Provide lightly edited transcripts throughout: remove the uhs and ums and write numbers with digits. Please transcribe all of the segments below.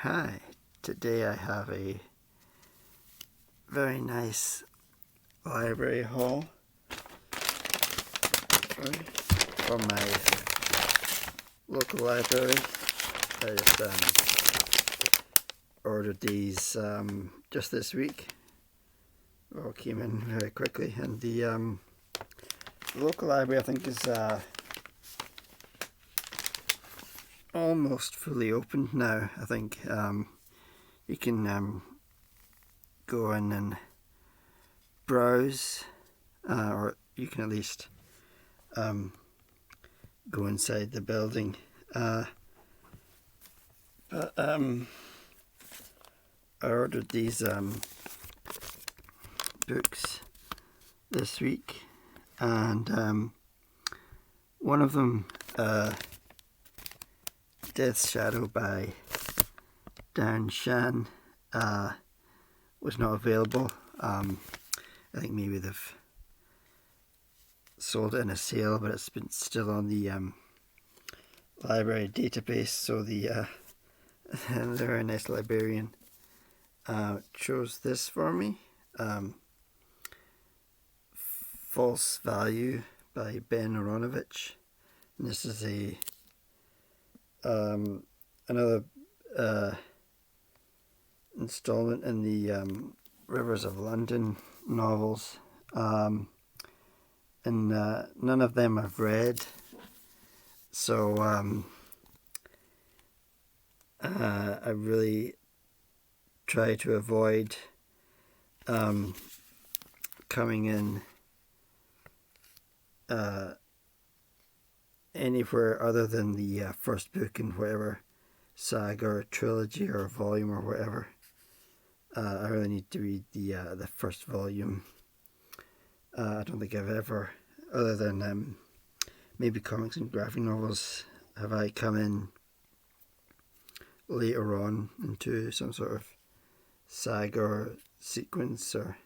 Hi, today I have a very nice library haul from my local library. I just ordered these just this week. All came in very quickly, and the local library I think is almost fully open now. I think you can go in and browse, or you can at least go inside the building. But I ordered these books this week, and one of them, Death's Shadow by Dan Shan, was not available. I think maybe they've sold it in a sale, but it's been still on the library database. So the very nice librarian chose this for me. False Value by Ben Aronovich. And this is another installment in the Rivers of London novels, and none of them I've read, so I really try to avoid coming in anywhere other than the first book in whatever saga or trilogy or volume or whatever. I really need to read the first volume. I don't think I've ever, other than maybe comics and graphic novels, have I come in later on into some sort of saga or sequence or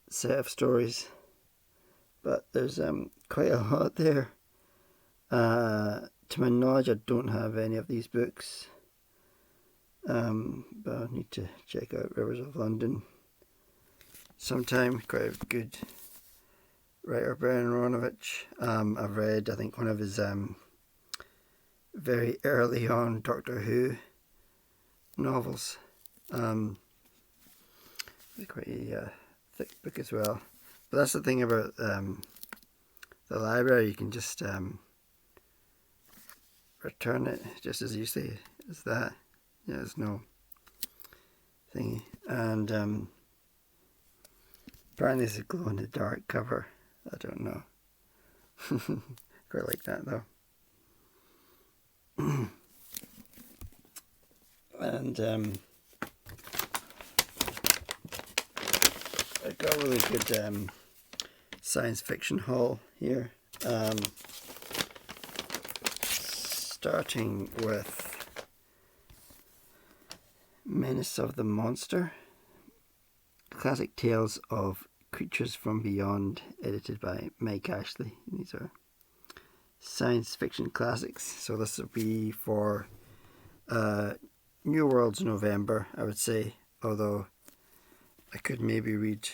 set of stories. But there's quite a lot there. To my knowledge, I don't have any of these books. But I need to check out Rivers of London sometime. Quite a good writer, Ben Aronovich. I've read, I think, one of his very early on Doctor Who novels. Quite a thick book as well. But that's the thing about the library, you can just return it just as easily as that. Yeah, there's no thingy. And apparently it's a glow-in-the-dark cover. I don't know. Quite like that though. And I got a really good science fiction haul here. Starting with Menace of the Monster, Classic Tales of Creatures from Beyond, edited by Mike Ashley. These are science fiction classics, so this will be for New Worlds November, I would say, although I could maybe read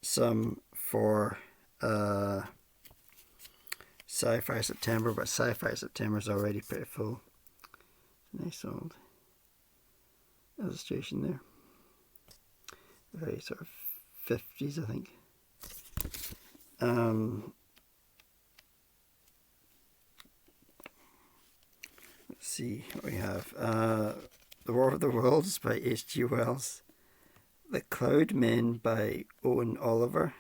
some for Sci-Fi September, but Sci-Fi September is already pretty full. Nice old illustration there. Very sort of 50s, I think. Let's see what we have. The War of the Worlds by H.G. Wells. The Cloud Men by Owen Oliver.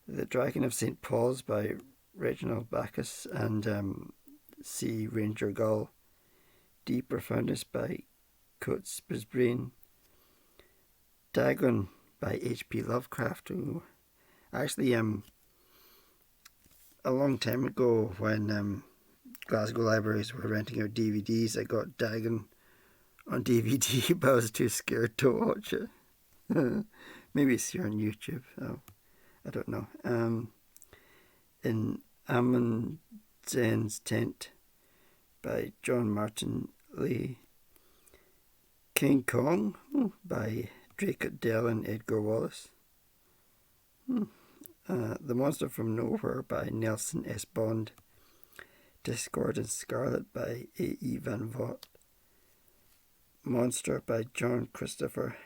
The Dragon of St. Paul's by Reginald Bacchus and Sea Ranger Gull. De Profundis by Coates Brisbane. Dagon by H.P. Lovecraft. Ooh. Actually, a long time ago when Glasgow libraries were renting out DVDs, I got Dagon on DVD, but I was too scared to watch it. Maybe it's here on YouTube. Oh, I don't know. In Amundsen's Tent by John Martin Lee. King Kong by Drake Odell and Edgar Wallace. The Monster from Nowhere by Nelson S. Bond. Discord and Scarlet by A.E. Van Vogt. Monster by John Christopher.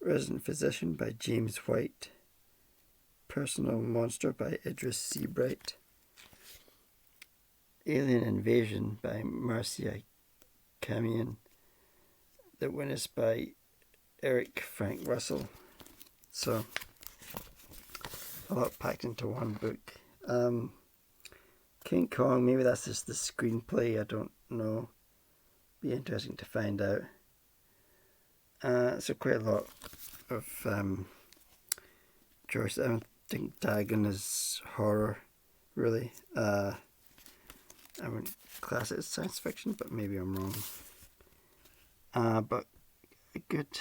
Resident Physician by James White. Personal Monster by Idris Seabright. Alien Invasion by Marcia Camion. The Witness by Eric Frank Russell. So, a lot packed into one book. King Kong, maybe that's just the screenplay, I don't know. Be interesting to find out. So quite a lot of choices. I don't think Dagon is horror, really. I wouldn't class it as science fiction, but maybe I'm wrong. But a good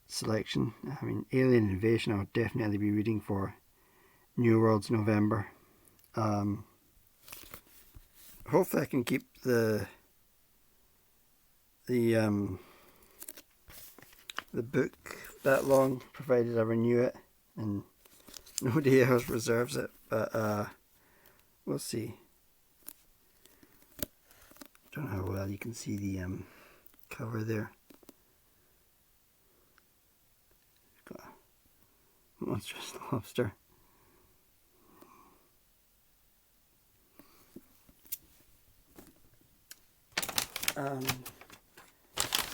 selection. I mean, Alien Invasion I'll definitely be reading for New Worlds November. Hopefully I can keep the book that long, provided I renew it and nobody else reserves it, but we'll see. Don't know how well you can see the cover there. Got a monstrous lobster.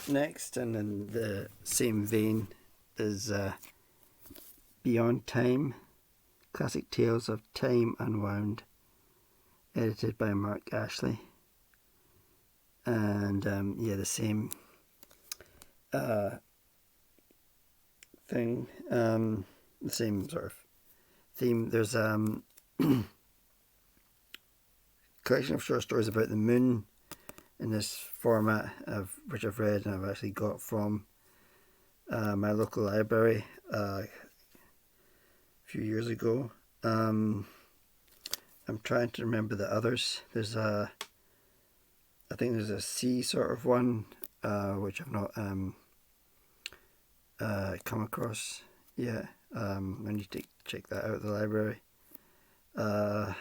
Next, and in the same vein, is Beyond Time, Classic Tales of Time Unwound, edited by Mark Ashley. And yeah, the same thing, the same sort of theme. There's collection of short stories about the moon in this format, which I've read and I've actually got from my local library a few years ago. I'm trying to remember the others. There's I think there's a sea sort of one, which I've not come across yet. I need to check that out at the library. I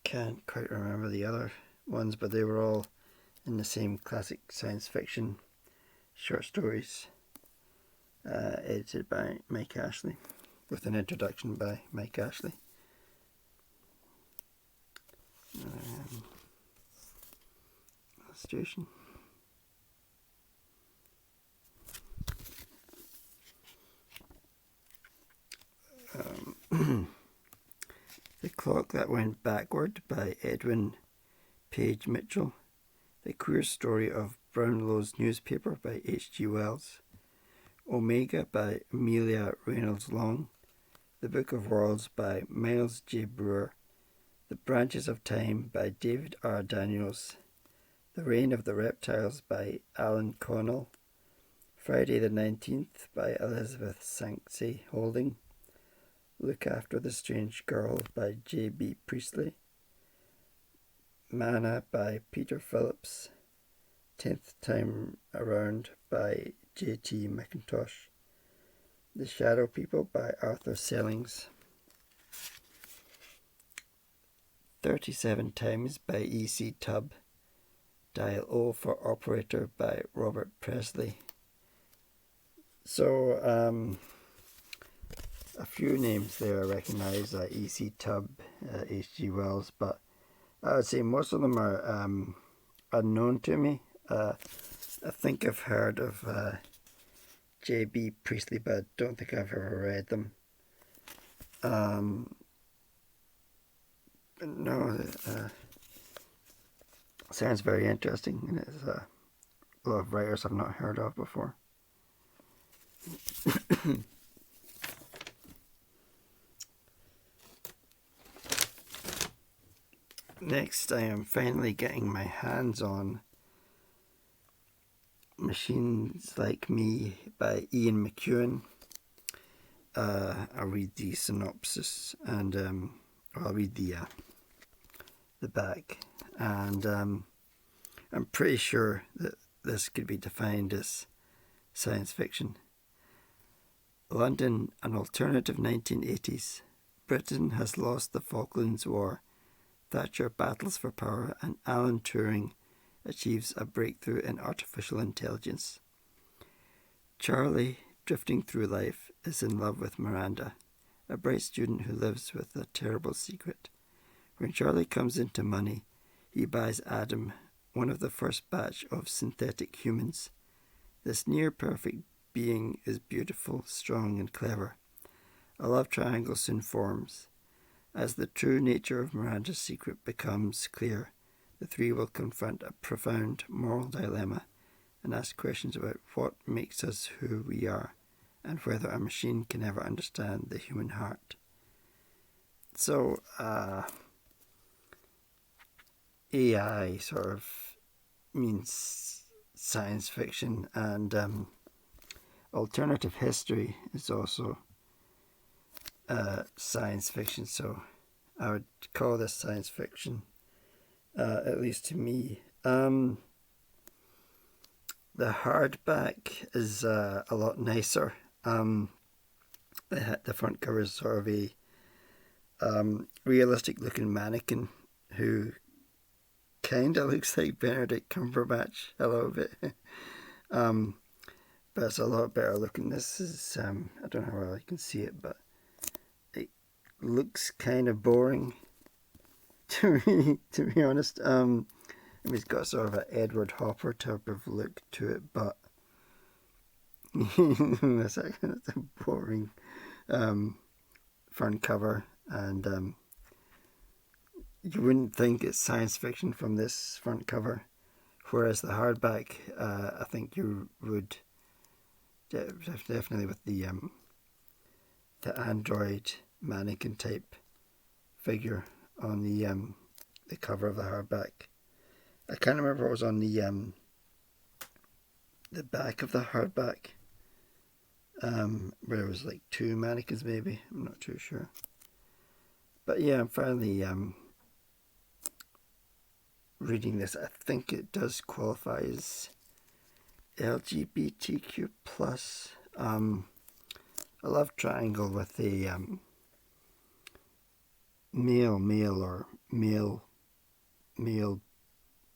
can't quite remember the other ones, but they were all in the same classic science fiction short stories, edited by Mike Ashley, with an introduction by Mike Ashley. Illustration. The Clock That Went Backward by Edwin Page Mitchell. The Queer Story of Brownlow's Newspaper by H.G. Wells. Omega by Amelia Reynolds Long. The Book of Worlds by Miles J. Brewer. The Branches of Time by David R. Daniels. The Reign of the Reptiles by Alan Connell. Friday the 19th by Elizabeth Sanksey Holding. Look After the Strange Girl by J.B. Priestley. Mana by Peter Phillips. 10th Time Around by J.T. McIntosh. The Shadow People by Arthur Sellings. 37 Times by E.C. Tubb. Dial O for Operator by Robert Presley. So, a few names there I recognise, E.C. Tubb, H.G. Wells, but I would say most of them are unknown to me. I think I've heard of J.B. Priestley, but I don't think I've ever read them. But no, sounds very interesting, and it's a lot of writers I've not heard of before. Next, I am finally getting my hands on Machines Like Me by Ian McEwan. I'll read the synopsis and I'll read the back, and I'm pretty sure that this could be defined as science fiction. London, an alternative 1980s. Britain has lost the Falklands War. Thatcher battles for power, and Alan Turing achieves a breakthrough in artificial intelligence. Charlie, drifting through life, is in love with Miranda, a bright student who lives with a terrible secret. When Charlie comes into money, he buys Adam, one of the first batch of synthetic humans. This near-perfect being is beautiful, strong, and clever. A love triangle soon forms. As the true nature of Miranda's secret becomes clear, the three will confront a profound moral dilemma and ask questions about what makes us who we are and whether a machine can ever understand the human heart. So, AI sort of means science fiction, and alternative history is also science fiction, so I would call this science fiction, at least to me. The hardback is a lot nicer. The front cover is sort of a realistic looking mannequin who kind of looks like Benedict Cumberbatch a little bit. But it's a lot better looking. This is, I don't know how well you can see it, but it looks kind of boring to me, to be honest. It's got sort of an Edward Hopper type of look to it, but it's a boring front cover, and you wouldn't think it's science fiction from this front cover, whereas the hardback, I think you would definitely, with the android mannequin type figure on the cover of the hardback. I can't remember what was on the back of the hardback, where it was like two mannequins maybe. I'm not too sure. But yeah, I'm finally reading this. I think it does qualify as LGBTQ+. A love triangle with a male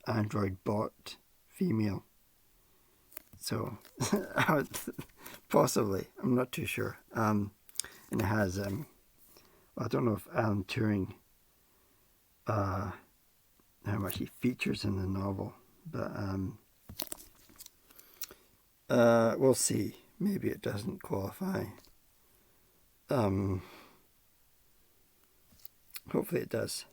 android bot female. So possibly, I'm not too sure. And it has I don't know if Alan Turing, how much he features in the novel, but we'll see. Maybe it doesn't qualify. Hopefully it does.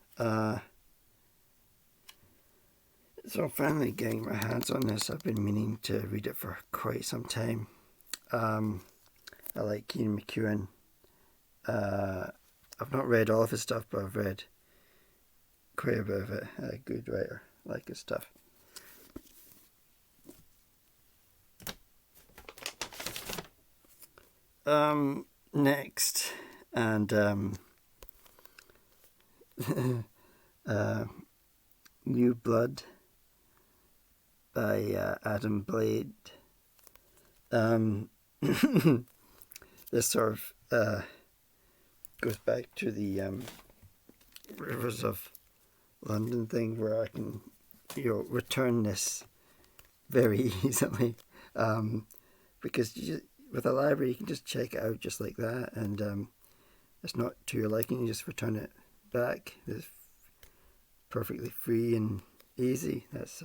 So I'm finally getting my hands on this. I've been meaning to read it for quite some time. I like Ian McEwan. I've not read all of his stuff, but I've read quite a bit of it. A good writer. I like his stuff. Next, and New Blood by Adam Blade. This sort of goes back to the Rivers of London thing, where I can, return this very easily, because with a library you can just check it out just like that, and it's not to your liking, you just return it back. It's perfectly free and easy. That's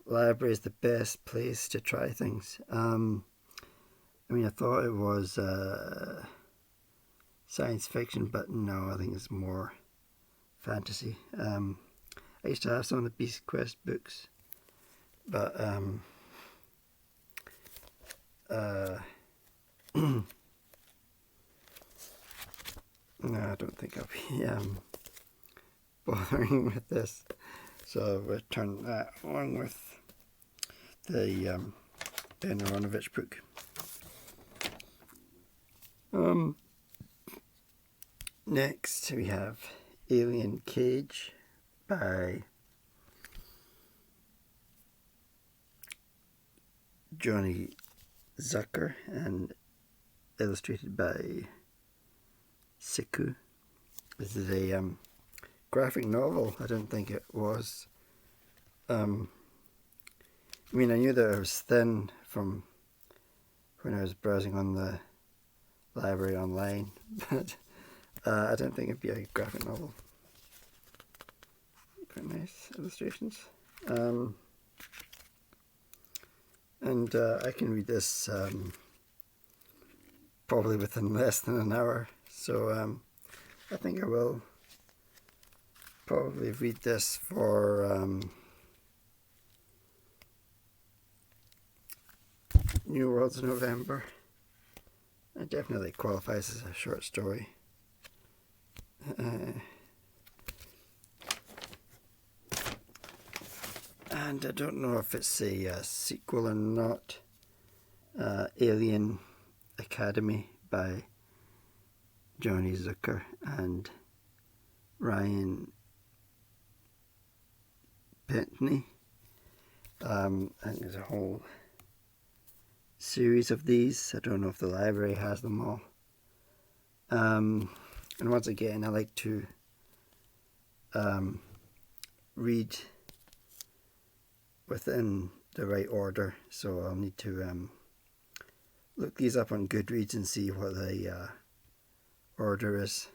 library is the best place to try things. I thought it was science fiction, but no, I think it's more fantasy. I used to have some of the Beast Quest books, but no, I don't think I'll be bothering with this. So I'll return that along with the Ben Aronovich book. Next we have Alien Cage by Johnny Zucker and illustrated by Siku. This is a graphic novel. I don't think it was. I mean, I knew that it was thin from when I was browsing on the library online, but I don't think it'd be a graphic novel. Quite nice illustrations. And I can read this probably within less than an hour, so I think I will probably read this for New Worlds November. It definitely qualifies as a short story. And I don't know if it's a sequel or not. Alien Academy by Johnny Zucker and Ryan Pentney. I think there's a whole series of these. I don't know if the library has them all. And once again, I like to read within the right order, so I'll need to look these up on Goodreads and see what the order is.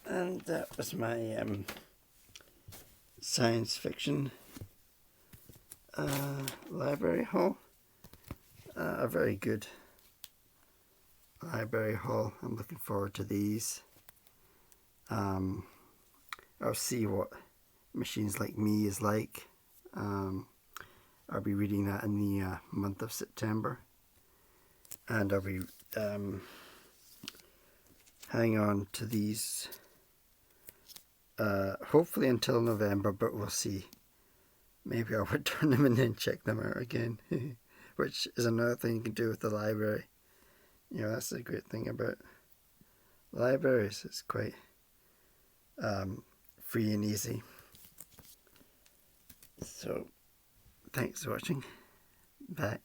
And that was my science fiction library haul. A very good library haul. I'm looking forward to these. I'll see what Machines Like Me is like. I'll be reading that in the month of September, and I'll be hanging on to these hopefully until November, but we'll see. Maybe I'll return them and then check them out again, which is another thing you can do with the library. You know, that's the great thing about libraries. It's quite free and easy. So, thanks for watching. Bye.